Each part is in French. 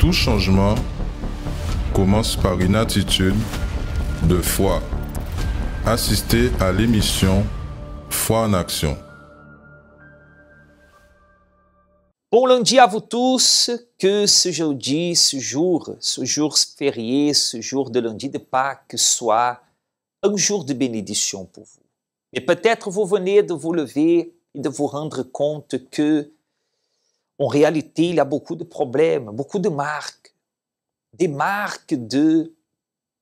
Tout changement commence par une attitude de foi. Assistez à l'émission Foi en Action. Bon lundi à vous tous, que ce jeudi, ce jour férié, ce jour de lundi de Pâques soit un jour de bénédiction pour vous. Mais peut-être vous venez de vous lever et de vous rendre compte que, en réalité, il y a beaucoup de problèmes, beaucoup de marques, des marques de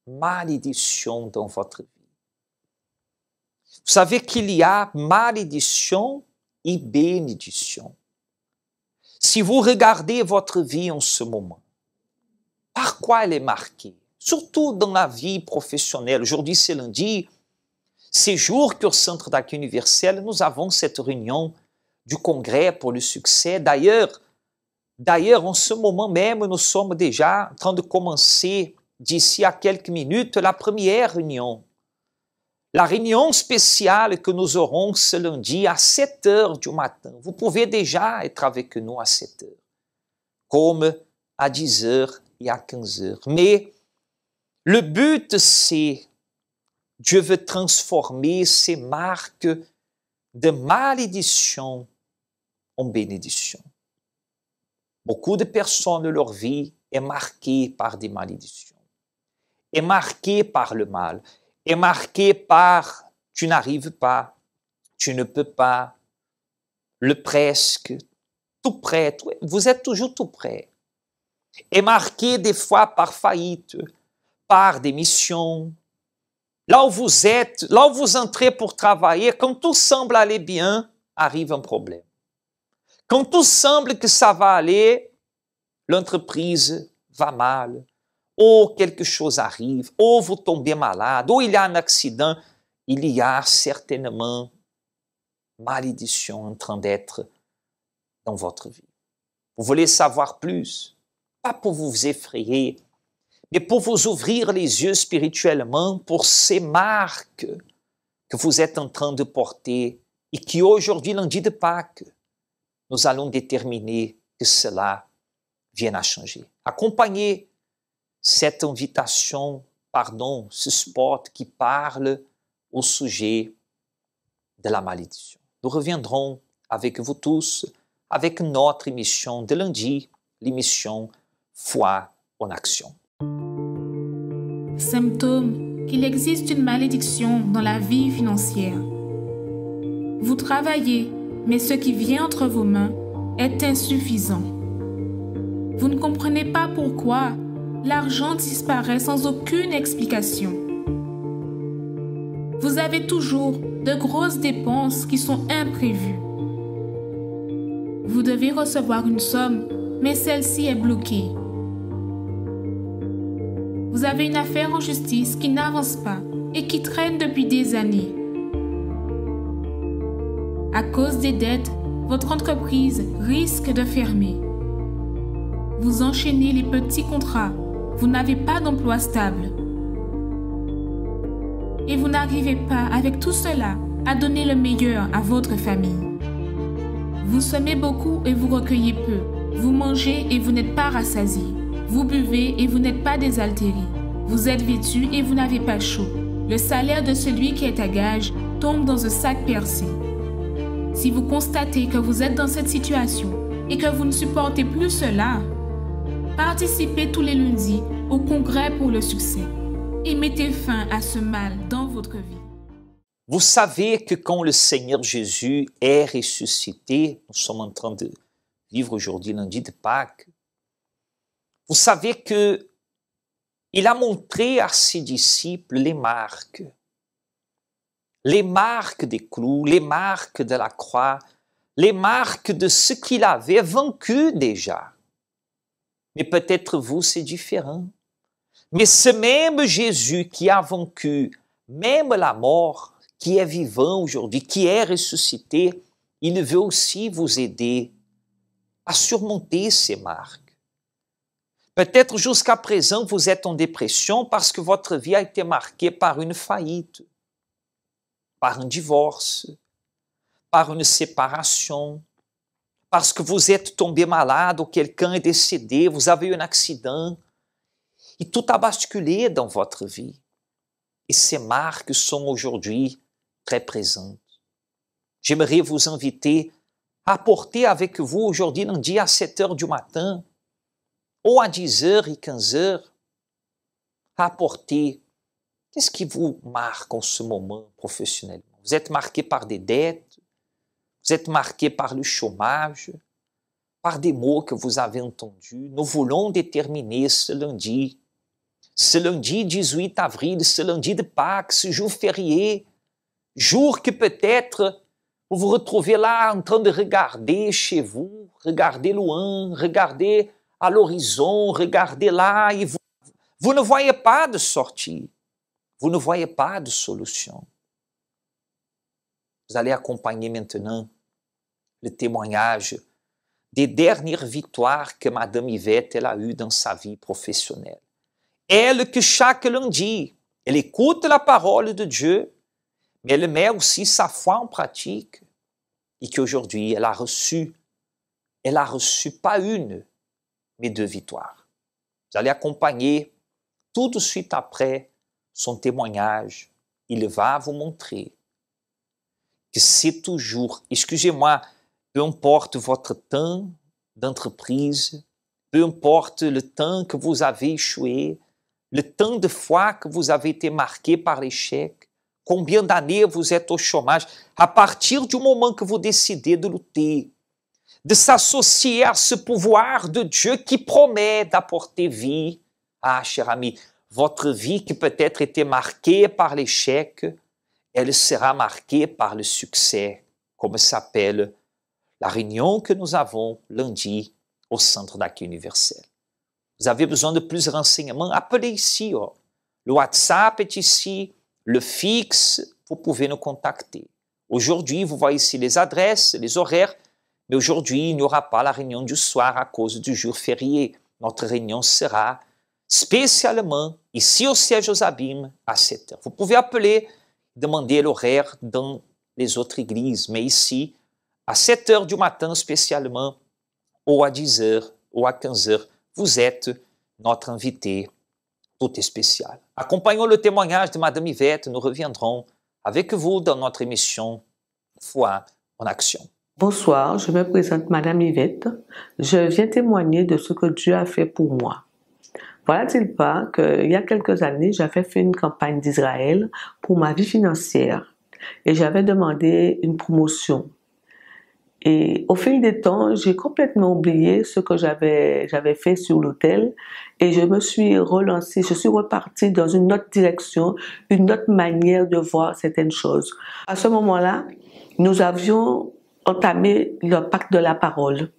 malédiction dans votre vie. Vous savez qu'il y a malédiction et bénédiction. Si vous regardez votre vie en ce moment, par quoi elle est marquée? Surtout dans la vie professionnelle. Aujourd'hui, c'est lundi. C'est jour qu'au Centre d'accueil universel, nous avons cette réunion du Congrès pour le succès. D'ailleurs, en ce moment même, nous sommes déjà en train de commencer, d'ici à quelques minutes, la première réunion. La réunion spéciale que nous aurons ce lundi à 7 heures du matin. Vous pouvez déjà être avec nous à 7 heures, comme à 10 heures et à 15 heures. Mais le but, c'est Dieu veut transformer ces marques de malédiction en bénédiction. Beaucoup de personnes, leur vie est marquée par des malédictions, est marquée par le mal, est marquée par « tu n'arrives pas, tu ne peux pas », le presque, tout près, vous êtes toujours tout près. Est marquée des fois par faillite, par démission. Là où vous êtes, là où vous entrez pour travailler, quand tout semble aller bien, arrive un problème. Quand tout semble que ça va aller, l'entreprise va mal. Ou quelque chose arrive, ou vous tombez malade, ou il y a un accident, il y a certainement malédiction en train d'être dans votre vie. Vous voulez savoir plus, pas pour vous effrayer, mais pour vous ouvrir les yeux spirituellement pour ces marques que vous êtes en train de porter et qui aujourd'hui, lundi de Pâques, nous allons déterminer que cela vienne à changer. Accompagnez cette invitation, ce spot qui parle au sujet de la malédiction. Nous reviendrons avec vous tous, avec notre émission de lundi, l'émission Foi en Action. Symptôme qu'il existe une malédiction dans la vie financière. Vous travaillez, mais ce qui vient entre vos mains est insuffisant. Vous ne comprenez pas pourquoi l'argent disparaît sans aucune explication. Vous avez toujours de grosses dépenses qui sont imprévues. Vous devez recevoir une somme, mais celle-ci est bloquée. Vous avez une affaire en justice qui n'avance pas et qui traîne depuis des années. À cause des dettes, votre entreprise risque de fermer. Vous enchaînez les petits contrats. Vous n'avez pas d'emploi stable. Et vous n'arrivez pas, avec tout cela, à donner le meilleur à votre famille. Vous semez beaucoup et vous recueillez peu. Vous mangez et vous n'êtes pas rassasié. Vous buvez et vous n'êtes pas désaltéré. Vous êtes vêtu et vous n'avez pas chaud. Le salaire de celui qui est à gage tombe dans un sac percé. Si vous constatez que vous êtes dans cette situation et que vous ne supportez plus cela, participez tous les lundis au Congrès pour le succès et mettez fin à ce mal dans votre vie. Vous savez que quand le Seigneur Jésus est ressuscité, nous sommes en train de vivre aujourd'hui lundi de Pâques, vous savez que il a montré à ses disciples les marques des clous, les marques de la croix, les marques de ce qu'il avait vaincu déjà. Mais peut-être vous, c'est différent. Mais ce même Jésus qui a vaincu même la mort, qui est vivant aujourd'hui, qui est ressuscité, il veut aussi vous aider à surmonter ces marques. Peut-être jusqu'à présent, vous êtes en dépression parce que votre vie a été marquée par une faillite, par un divorce, par une séparation, parce que vous êtes tombé malade ou quelqu'un est décédé, vous avez eu un accident, et tout a basculé dans votre vie. Et ces marques sont aujourd'hui très présentes. J'aimerais vous inviter à porter avec vous aujourd'hui, lundi à 7 heures du matin, ou à 10 heures et 15 heures, à apporter. Qu'est-ce qui vous marque en ce moment professionnellement? Vous êtes marqué par des dettes, vous êtes marqué par le chômage, par des mots que vous avez entendus. Nous voulons déterminer ce lundi 18 avril, ce lundi de Pâques, ce jour férié, jour que peut-être vous vous retrouvez là en train de regarder chez vous, regarder loin, regarder à l'horizon, regarder là et vous ne voyez pas de sortie, vous ne voyez pas de solution. Vous allez acompanher maintenant le témoignage des dernières victoires que Madame Yvette elle a eues dans sa vie professionnelle. Elle que chaque lundi, elle écoute la parole de Dieu, mais elle met aussi sa foi en pratique et qu'aujourd'hui, elle a reçu pas une, mais 2 victoires. Vous allez accompagner tout de suite après son témoignage. Il va vous montrer que c'est toujours, excusez-moi, peu importe votre temps d'entreprise, peu importe le temps que vous avez échoué, le temps de foi que vous avez été marqué par l'échec, combien d'années vous êtes au chômage, à partir du moment que vous décidez de lutter, de s'associer à ce pouvoir de Dieu qui promet d'apporter vie. Ah, cher ami, votre vie qui peut-être était marquée par l'échec, elle sera marquée par le succès, comme s'appelle la réunion que nous avons lundi au Centre d'accueil universel. Vous avez besoin de plus de renseignements, appelez ici. Oh. Le WhatsApp est ici, le fixe, vous pouvez nous contacter. Aujourd'hui, vous voyez ici les adresses, les horaires, mais aujourd'hui, il n'y aura pas la réunion du soir à cause du jour férié. Notre réunion sera spécialement ici au siège aux Abîmes à 7 heures. Vous pouvez appeler, demander l'horaire dans les autres églises, mais ici, à 7 heures du matin spécialement, ou à 10 heures, ou à 15 heures, vous êtes notre invité. Tout est spécial. Accompagnons le témoignage de Madame Yvette. Nous reviendrons avec vous dans notre émission Foi en action. Bonsoir, je me présente Madame Yvette. Je viens témoigner de ce que Dieu a fait pour moi. Voilà-t-il pas qu'il y a quelques années, j'avais fait une campagne d'Israël pour ma vie financière et j'avais demandé une promotion. Et au fil des temps, j'ai complètement oublié ce que j'avais fait sur l'hôtel et je me suis relancée, je suis repartie dans une autre direction, une autre manière de voir certaines choses. À ce moment-là, nous avions entamé le pacte de la parole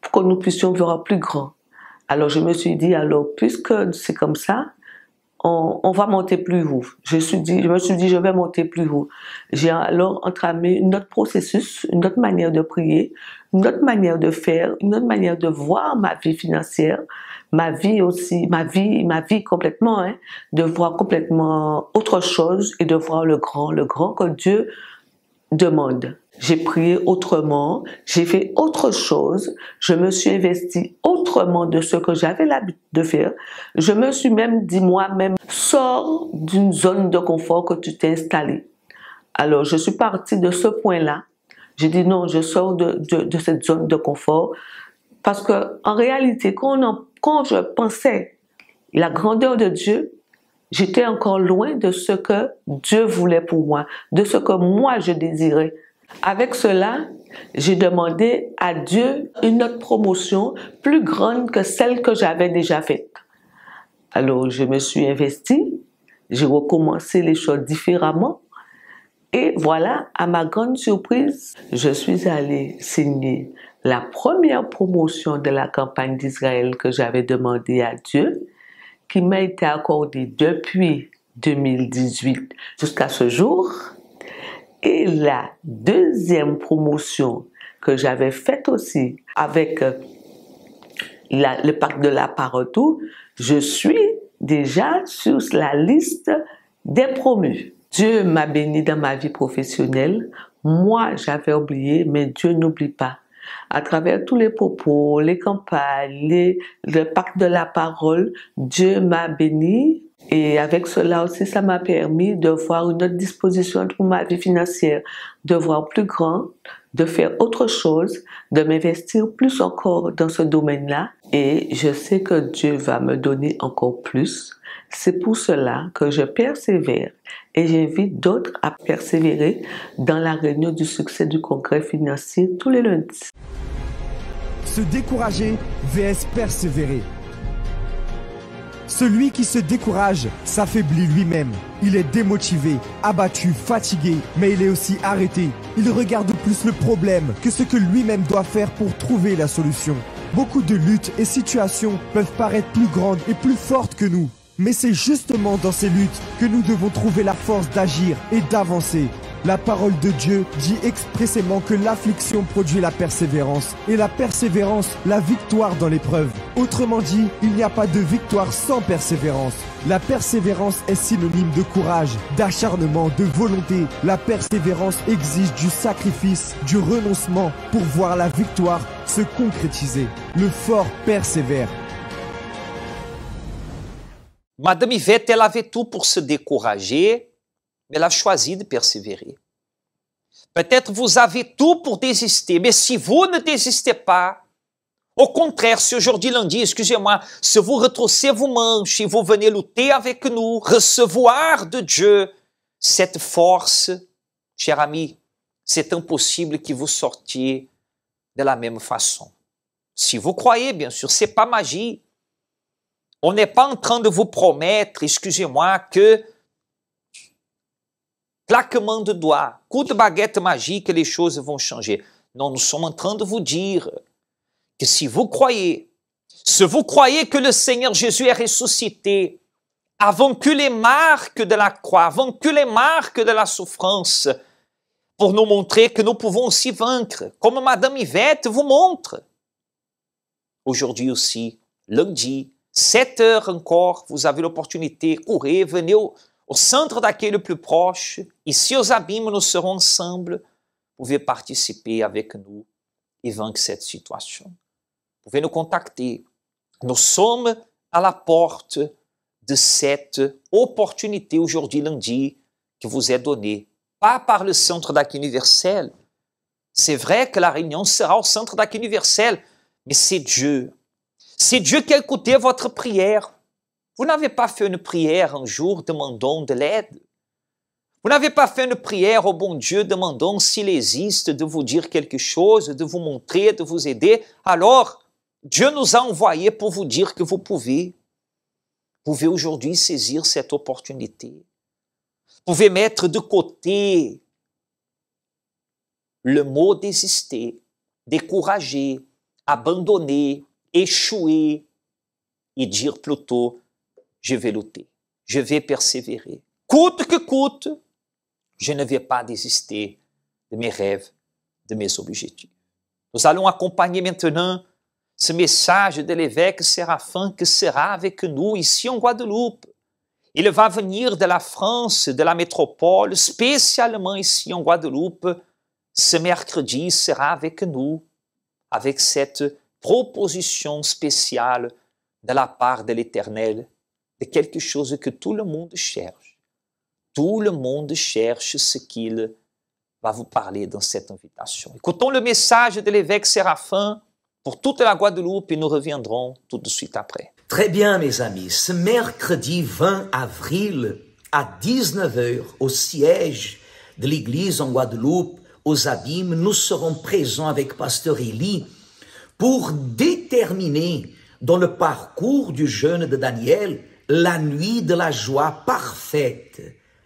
pour que nous puissions voir plus grand. Alors je me suis dit, alors puisque c'est comme ça, on va monter plus haut. Je me suis dit, je vais monter plus haut. J'ai alors entamé un autre processus, une autre manière de prier, une autre manière de faire, une autre manière de voir ma vie financière, ma vie aussi, ma vie complètement, hein, de voir complètement autre chose et de voir le grand que Dieu demande. J'ai prié autrement, j'ai fait autre chose, je me suis investi autrement de ce que j'avais l'habitude de faire. Je me suis même dit moi-même, sors d'une zone de confort que tu t'es installée. Alors je suis partie de ce point-là. J'ai dit non, je sors de cette zone de confort parce que en réalité, quand je pensais la grandeur de Dieu, j'étais encore loin de ce que Dieu voulait pour moi, de ce que moi je désirais. Avec cela, j'ai demandé à Dieu une autre promotion plus grande que celle que j'avais déjà faite. Alors, je me suis investie, j'ai recommencé les choses différemment et voilà, à ma grande surprise, je suis allée signer la première promotion de la campagne d'Israël que j'avais demandé à Dieu, qui m'a été accordée depuis 2018 jusqu'à ce jour. Et la deuxième promotion que j'avais faite aussi avec le pacte de la parole, je suis déjà sur la liste des promus. Dieu m'a béni dans ma vie professionnelle. Moi, j'avais oublié, mais Dieu n'oublie pas. à travers tous les propos, les campagnes, le pacte de la parole, Dieu m'a béni. Et avec cela aussi, ça m'a permis de voir une autre disposition pour ma vie financière, de voir plus grand, de faire autre chose, de m'investir plus encore dans ce domaine-là. Et je sais que Dieu va me donner encore plus. C'est pour cela que je persévère et j'invite d'autres à persévérer dans la réunion du succès du congrès financier tous les lundis. Se décourager vs persévérer. Celui qui se décourage s'affaiblit lui-même. Il est démotivé, abattu, fatigué, mais il est aussi arrêté. Il regarde plus le problème que ce que lui-même doit faire pour trouver la solution. Beaucoup de luttes et situations peuvent paraître plus grandes et plus fortes que nous. Mais c'est justement dans ces luttes que nous devons trouver la force d'agir et d'avancer. La parole de Dieu dit expressément que l'affliction produit la persévérance et la persévérance, la victoire dans l'épreuve. Autrement dit, il n'y a pas de victoire sans persévérance. La persévérance est synonyme de courage, d'acharnement, de volonté. La persévérance exige du sacrifice, du renoncement pour voir la victoire se concrétiser. Le fort persévère. Madame Yvette, elle avait tout pour se décourager, mais elle a choisi de persévérer. Peut-être vous avez tout pour désister, mais si vous ne désistez pas, au contraire, si aujourd'hui lundi, excusez-moi, si vous retroussez vos manches et vous venez lutter avec nous, recevoir de Dieu cette force, cher ami, c'est impossible que vous sortiez de la même façon. Si vous croyez, bien sûr, c'est pas magie. On n'est pas en train de vous promettre, excusez-moi, que claquement de doigts, coup de baguette magique, les choses vont changer. Non, nous sommes en train de vous dire que si vous croyez que le Seigneur Jésus est ressuscité, a vaincu les marques de la croix, a vaincu les marques de la souffrance, pour nous montrer que nous pouvons aussi vaincre, comme Madame Yvette vous montre. Aujourd'hui aussi, lundi, 7 heures encore, vous avez l'opportunité, courez, venez au centre d'accueil le plus proche. Ici aux Abîmes, nous serons ensemble. Vous pouvez participer avec nous et vaincre cette situation. Vous pouvez nous contacter. Nous sommes à la porte de cette opportunité aujourd'hui, lundi, qui vous est donnée. Pas par le centre d'accueil universel. C'est vrai que la réunion sera au centre d'accueil universel, mais c'est Dieu. C'est Dieu qui a écouté votre prière. Vous n'avez pas fait une prière un jour demandant de l'aide. Vous n'avez pas fait une prière au bon Dieu demandant s'il existe de vous dire quelque chose, de vous montrer, de vous aider. Alors, Dieu nous a envoyés pour vous dire que vous pouvez aujourd'hui saisir cette opportunité. Vous pouvez mettre de côté le mot désister, décourager, abandonner, échouer et dire plutôt, je vais lutter, je vais persévérer. Coûte que coûte, je ne vais pas désister de mes rêves, de mes objectifs. Nous allons accompagner maintenant ce message de l'évêque Séraphin qui sera avec nous ici en Guadeloupe. Il va venir de la France, de la métropole, spécialement ici en Guadeloupe. Ce mercredi, il sera avec nous, avec cette proposition spéciale de la part de l'Éternel, de quelque chose que tout le monde cherche. Tout le monde cherche ce qu'il va vous parler dans cette invitation. Écoutons le message de l'évêque Séraphin pour toute la Guadeloupe et nous reviendrons tout de suite après. Très bien, mes amis. Ce mercredi 20 avril à 19h au siège de l'Église en Guadeloupe, aux Abîmes, nous serons présents avec Pasteur Élie pour déterminer dans le parcours du jeûne de Daniel la nuit de la joie parfaite.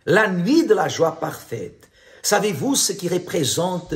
La nuit de la joie parfaite. Savez-vous ce qui représente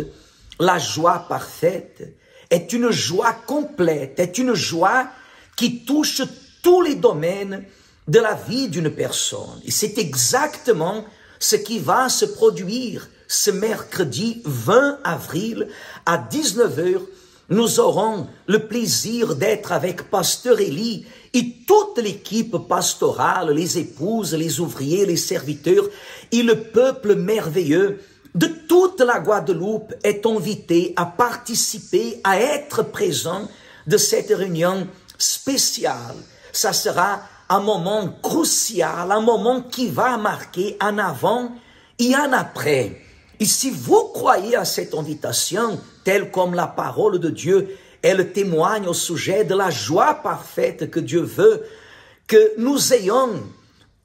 la joie parfaite? Est une joie complète, est une joie qui touche tous les domaines de la vie d'une personne. Et c'est exactement ce qui va se produire ce mercredi 20 avril à 19h. Nous aurons le plaisir d'être avec Pasteur Élie et toute l'équipe pastorale, les épouses, les ouvriers, les serviteurs et le peuple merveilleux de toute la Guadeloupe est invité à participer, à être présent de cette réunion spéciale. Ça sera un moment crucial, un moment qui va marquer un avant et un après. Et si vous croyez à cette invitation, telle comme la parole de Dieu, elle témoigne au sujet de la joie parfaite que Dieu veut que nous ayons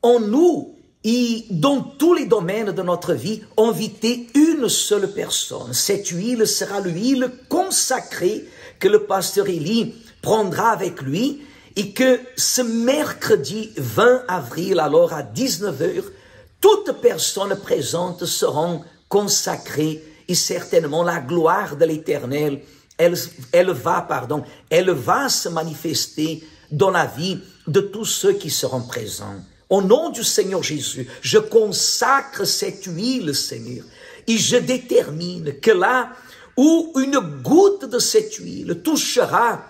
en nous et dans tous les domaines de notre vie, inviter une seule personne. Cette huile sera l'huile consacrée que le pasteur Élie prendra avec lui et que ce mercredi 20 avril, alors à 19h, toutes personnes présentes seront consacrées et certainement la gloire de l'Éternel, elle va se manifester dans la vie de tous ceux qui seront présents. Au nom du Seigneur Jésus, je consacre cette huile, Seigneur, et je détermine que là où une goutte de cette huile touchera,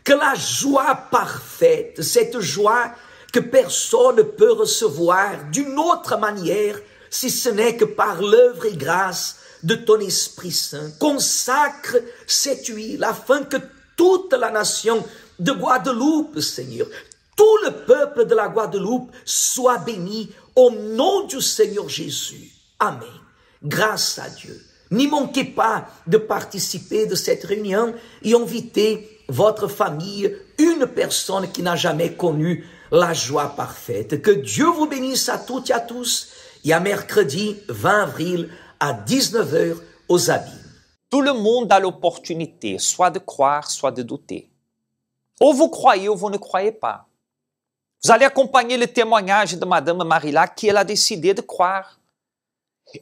que la joie parfaite, cette joie que personne ne peut recevoir d'une autre manière, si ce n'est que par l'œuvre et grâce de ton Esprit Saint, consacre cette huile afin que toute la nation de Guadeloupe, Seigneur, tout le peuple de la Guadeloupe soit béni au nom du Seigneur Jésus. Amen. Grâce à Dieu. N'y manquez pas de participer de cette réunion et invitez votre famille, une personne qui n'a jamais connu la joie parfaite. Que Dieu vous bénisse à toutes et à tous. Et à mercredi 20 avril à 19h aux Abîmes. Tout le monde a l'opportunité, soit de croire, soit de douter. Ou vous croyez ou vous ne croyez pas. Vous allez acompanher le témoignage de Madame Marila, qui elle a décidé de croire.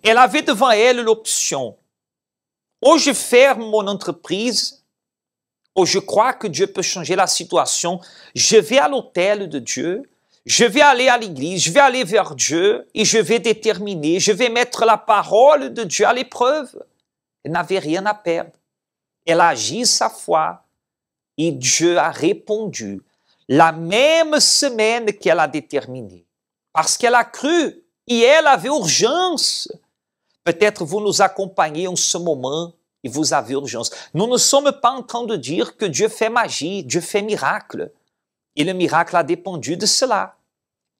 Elle avait devant elle l'option. Ou je ferme mon entreprise, ou je crois que Dieu peut changer la situation. Je vais à l'autel de Dieu, je vais aller à l'église, je vais aller vers Dieu et je vais déterminer, je vais mettre la parole de Dieu à l'épreuve. Elle n'avait rien à perdre. Elle a agi sa foi et Dieu a répondu la même semaine qu'elle a déterminé. Parce qu'elle a cru et elle avait urgence. Peut-être vous nous accompagnez en ce moment et vous avez urgence. Nous ne sommes pas en train de dire que Dieu fait magie, Dieu fait miracle. Et le miracle a dépendu de cela.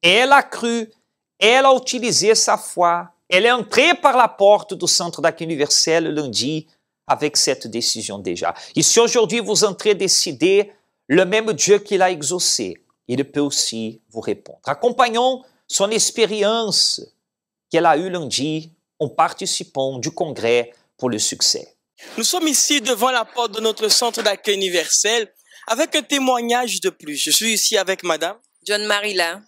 Elle a cru, elle a utilisé sa foi, elle est entrée par la porte du Centre d'accueil universel lundi avec cette décision déjà. Et si aujourd'hui vous entrez décider, le même Dieu qui l'a exaucé, il peut aussi vous répondre. Accompagnons son expérience qu'elle a eue lundi en participant du congrès pour le succès. Nous sommes ici devant la porte de notre Centre d'accueil universel avec un témoignage de plus. Je suis ici avec Madame John Marila.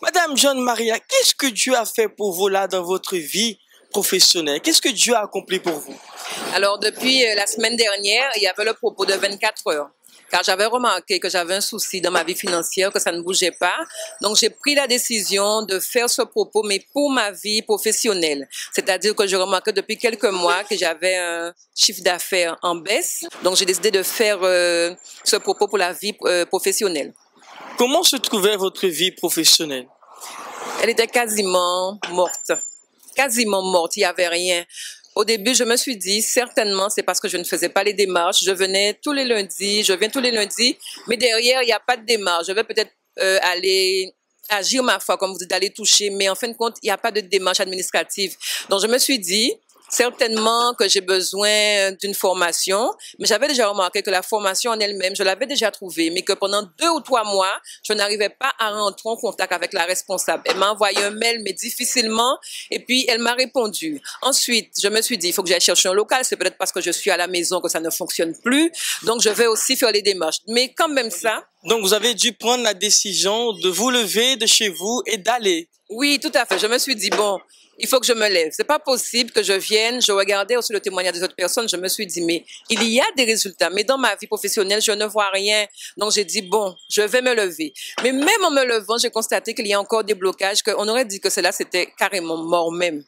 Madame John Marila, qu'est-ce que Dieu a fait pour vous là dans votre vie professionnelle? Qu'est-ce que Dieu a accompli pour vous? Alors, depuis la semaine dernière, il y avait le propos de 24 heures. Car j'avais remarqué que j'avais un souci dans ma vie financière, que ça ne bougeait pas. Donc, j'ai pris la décision de faire ce propos, mais pour ma vie professionnelle. C'est-à-dire que je remarquais depuis quelques mois que j'avais un chiffre d'affaires en baisse. Donc, j'ai décidé de faire ce propos pour la vie professionnelle. Comment se trouvait votre vie professionnelle? Elle était quasiment morte. Quasiment morte, il n'y avait rien. Au début, je me suis dit, certainement, c'est parce que je ne faisais pas les démarches. Je viens tous les lundis, mais derrière, il n'y a pas de démarche. Je vais peut-être aller agir ma foi, comme vous dites, d'aller toucher, mais en fin de compte, il n'y a pas de démarche administrative. Donc, je me suis dit, certainement que j'ai besoin d'une formation, mais j'avais déjà remarqué que la formation en elle-même, je l'avais déjà trouvée, mais que pendant 2 ou 3 mois, je n'arrivais pas à rentrer en contact avec la responsable. Elle m'a envoyé un mail, mais difficilement, et puis elle m'a répondu. Ensuite, je me suis dit, il faut que j'aille chercher un local, c'est peut-être parce que je suis à la maison que ça ne fonctionne plus, donc je vais aussi faire les démarches. Mais quand même ça... Donc vous avez dû prendre la décision de vous lever de chez vous et d'aller. Oui, tout à fait. Je me suis dit, bon... il faut que je me lève. C'est pas possible que je vienne. Je regardais aussi le témoignage des autres personnes. Je me suis dit, mais il y a des résultats. Mais dans ma vie professionnelle, je ne vois rien. Donc, j'ai dit, bon, je vais me lever. Mais même en me levant, j'ai constaté qu'il y a encore des blocages, qu'on aurait dit que cela, c'était carrément mort même.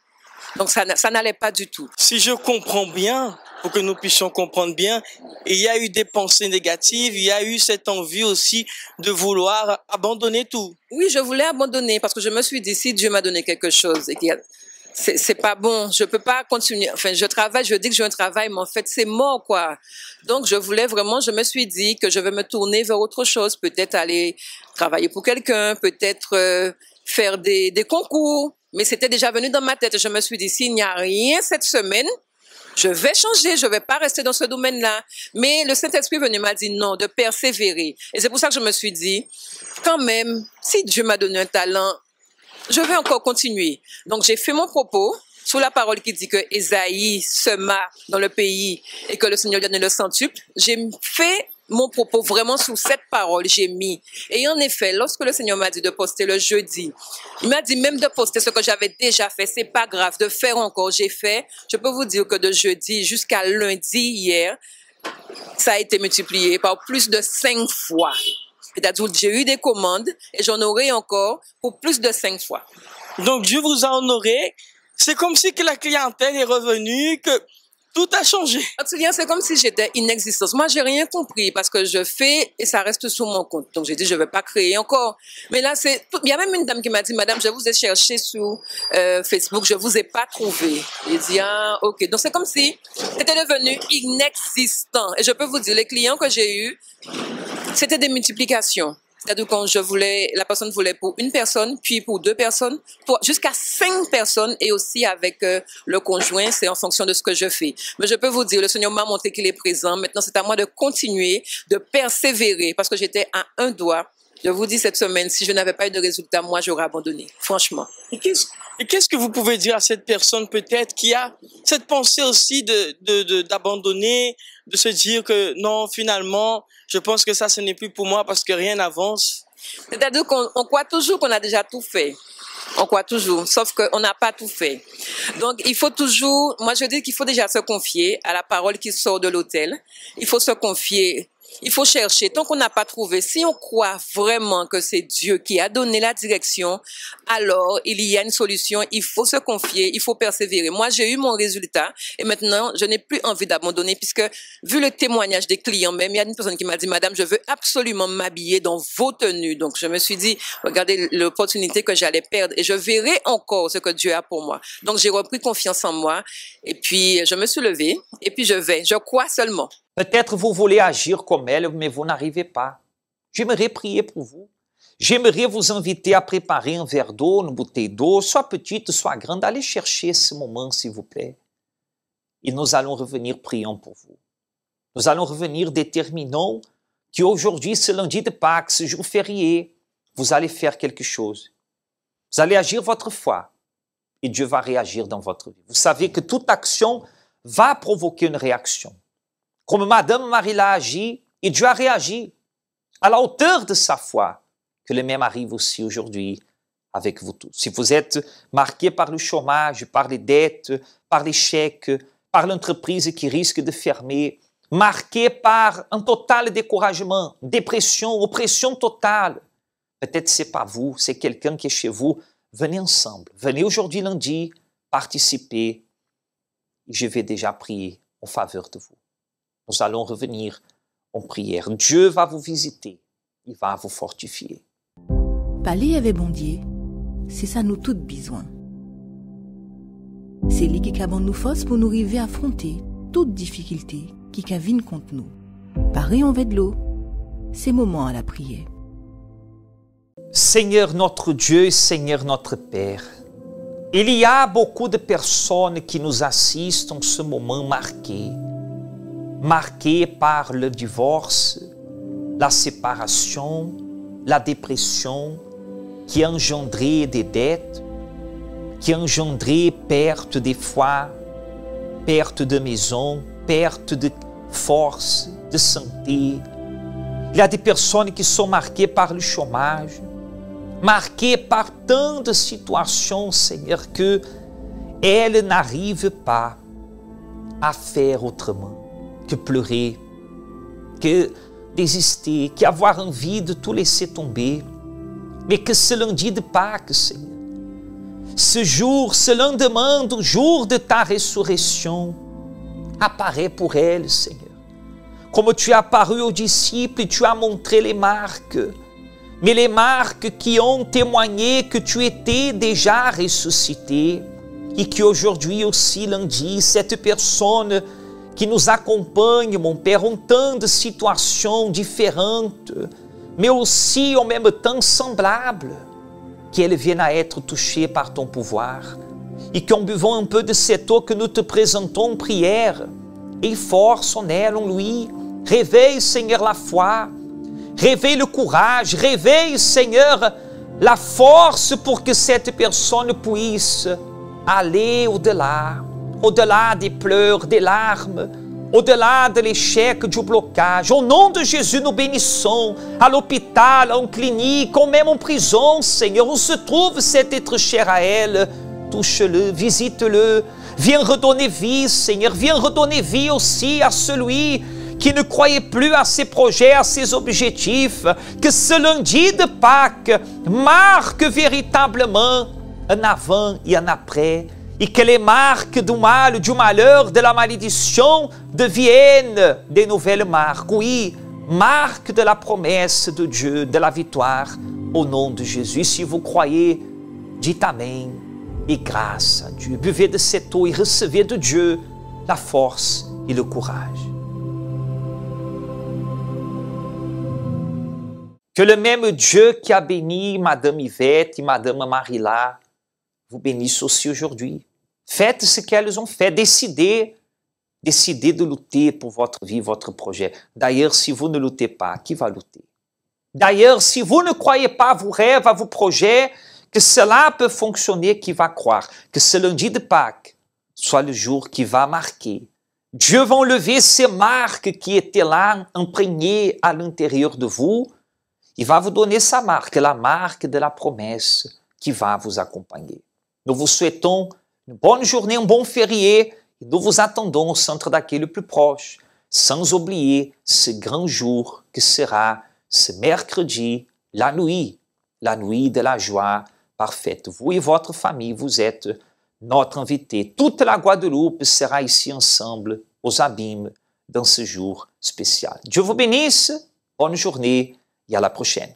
Donc, ça n'allait pas du tout. Si je comprends bien, pour que nous puissions comprendre bien, il y a eu des pensées négatives, il y a eu cette envie aussi de vouloir abandonner tout. Oui, je voulais abandonner parce que je me suis dit, si Dieu m'a donné quelque chose et c'est pas bon, je peux pas continuer. Enfin, je travaille, je dis que j'ai un travail, mais en fait, c'est mort, quoi. Donc, je me suis dit que je vais me tourner vers autre chose, peut-être aller travailler pour quelqu'un, peut-être faire des concours. Mais c'était déjà venu dans ma tête. Je me suis dit, s'il n'y a rien cette semaine, je vais changer, je vais pas rester dans ce domaine-là. Mais le Saint-Esprit venu m'a dit non, de persévérer. Et c'est pour ça que je me suis dit, quand même, si Dieu m'a donné un talent, je vais encore continuer. Donc, j'ai fait mon propos sous la parole qui dit que Ésaïe sema dans le pays et que le Seigneur donne le centuple. J'ai fait mon propos vraiment sous cette parole, j'ai mis. Et en effet, lorsque le Seigneur m'a dit de poster le jeudi, il m'a dit même de poster ce que j'avais déjà fait. C'est pas grave, de faire encore. J'ai fait, je peux vous dire que de jeudi jusqu'à lundi hier, ça a été multiplié par plus de 5 fois. C'est-à-dire que j'ai eu des commandes et j'en aurai encore pour plus de 5 fois. Donc Dieu vous a honoré. C'est comme si que la clientèle est revenue, que tout a changé. C'est comme si j'étais inexistante. Moi, j'ai rien compris parce que je fais et ça reste sur mon compte. Donc, j'ai dit, je vais pas créer encore. Mais là, il y a même une dame qui m'a dit, madame, je vous ai cherché sur Facebook, je vous ai pas trouvé. J'ai dit, ah, ok. Donc, c'est comme si c'était devenu inexistant. Et je peux vous dire, les clients que j'ai eus, c'était des multiplications. C'est-à-dire quand la personne voulait pour une personne, puis pour 2 personnes, jusqu'à 5 personnes, et aussi avec le conjoint, c'est en fonction de ce que je fais. Mais je peux vous dire, le Seigneur m'a montré qu'il est présent. Maintenant, c'est à moi de continuer, de persévérer, parce que j'étais à un doigt. Je vous dis cette semaine, si je n'avais pas eu de résultat, moi, j'aurais abandonné, franchement. Et qu'est-ce que vous pouvez dire à cette personne, peut-être, qui a cette pensée aussi d'abandonner, de se dire que non, finalement, je pense que ça, ce n'est plus pour moi parce que rien n'avance? C'est-à-dire qu'on croit toujours qu'on a déjà tout fait. On croit toujours, sauf qu'on n'a pas tout fait. Donc, il faut toujours, moi je dis qu'il faut déjà se confier à la parole qui sort de l'autel. Il faut se confier. Il faut chercher. Tant qu'on n'a pas trouvé, si on croit vraiment que c'est Dieu qui a donné la direction, alors il y a une solution. Il faut se confier, il faut persévérer. Moi, j'ai eu mon résultat et maintenant, je n'ai plus envie d'abandonner puisque, vu le témoignage des clients même, il y a une personne qui m'a dit, madame, je veux absolument m'habiller dans vos tenues. Donc, je me suis dit, regardez l'opportunité que j'allais perdre et je verrai encore ce que Dieu a pour moi. Donc, j'ai repris confiance en moi et puis, je me suis levée et puis je crois seulement. Peut-être vous voulez agir comme elle, mais vous n'arrivez pas. J'aimerais prier pour vous. J'aimerais vous inviter à préparer un verre d'eau, une bouteille d'eau, soit petite, soit grande. Allez chercher ce moment, s'il vous plaît. Et nous allons revenir priant pour vous. Nous allons revenir déterminant qu'aujourd'hui, ce lundi de Pâques, ce jour férié, vous allez faire quelque chose. Vous allez agir votre foi et Dieu va réagir dans votre vie. Vous savez que toute action va provoquer une réaction. Comme Madame Marie l'a agi, et Dieu a réagi à la hauteur de sa foi, que le même arrive aussi aujourd'hui avec vous tous. Si vous êtes marqué par le chômage, par les dettes, par l'échec, par l'entreprise qui risque de fermer, marqué par un total découragement, dépression, oppression totale, peut-être c'est pas vous, c'est quelqu'un qui est chez vous, venez ensemble. Venez aujourd'hui lundi, participer, et je vais déjà prier en faveur de vous. Nous allons revenir en prière. Dieu va vous visiter. Il va vous fortifier. Parler avec bon Dieu, c'est ça nous toutes besoin. C'est lui qui a nous force pour nous arriver à affronter toute difficulté qui viennent contre nous. Pareil en de l'eau, c'est moment à la prière. Seigneur notre Dieu, Seigneur notre Père, il y a beaucoup de personnes qui nous assistent en ce moment marqué par le divorce, la séparation, la dépression, qui a engendré des dettes, qui a engendré perte des foi, perte de maison, perte de force, de santé. Il y a des personnes qui sont marquées par le chômage, marquées par tant de situations, Seigneur, que elles n'arrivent pas à faire autrement que pleurer, que désister, qu'avoir envie de tout laisser tomber. Mais que ce lundi de Pâques, Seigneur, ce jour, ce lendemain du jour de ta résurrection, apparaît pour elles, Seigneur. Comme tu es apparu aux disciples, tu as montré les marques, mais les marques qui ont témoigné que tu étais déjà ressuscité, et qu'aujourd'hui aussi, lundi, cette personne qui nous accompagne, mon Père, en tant de situations différentes, mais aussi en même temps semblables, qu'elle vienne à être touchée par ton pouvoir, et qu'en buvant un peu de cette eau que nous te présentons en prière, et force en elle, en lui, réveille, Seigneur, la foi, réveille le courage, réveille, Seigneur, la force pour que cette personne puisse aller au-delà, au-delà des pleurs, des larmes, au-delà de l'échec, du blocage. Au nom de Jésus, nous bénissons à l'hôpital, en clinique, ou même en prison, Seigneur, où se trouve cet être cher à elle. Touche-le, visite-le, viens redonner vie, Seigneur, viens redonner vie aussi à celui qui ne croyait plus à ses projets, à ses objectifs. Que ce lundi de Pâques marque véritablement un avant et un après, et que les marques du mal, du malheur, de la malédiction deviennent des nouvelles marques. Oui, marques de la promesse de Dieu, de la victoire, au nom de Jésus. Si vous croyez, dites Amen et grâce à Dieu. Buvez de cette eau et recevez de Dieu la force et le courage. Que le même Dieu qui a béni Madame Yvette et Madame Marila vous bénisse aussi aujourd'hui. Faites ce qu'elles ont fait. Décidez de lutter pour votre vie, votre projet. D'ailleurs, si vous ne luttez pas, qui va lutter? D'ailleurs, si vous ne croyez pas à vos rêves, à vos projets, que cela peut fonctionner, qui va croire? Que ce lundi de Pâques soit le jour qui va marquer. Dieu va enlever ces marques qui étaient là, imprégnées à l'intérieur de vous. Il va vous donner sa marque, la marque de la promesse qui va vous accompagner. Nous vous souhaitons une bonne journée, un bon férié, et nous vous attendons au centre d'accueil le plus proche, sans oublier ce grand jour que sera ce mercredi, la nuit de la joie parfaite. Vous et votre famille, vous êtes notre invité. Toute la Guadeloupe sera ici ensemble, aux Abîmes, dans ce jour spécial. Dieu vous bénisse, bonne journée et à la prochaine.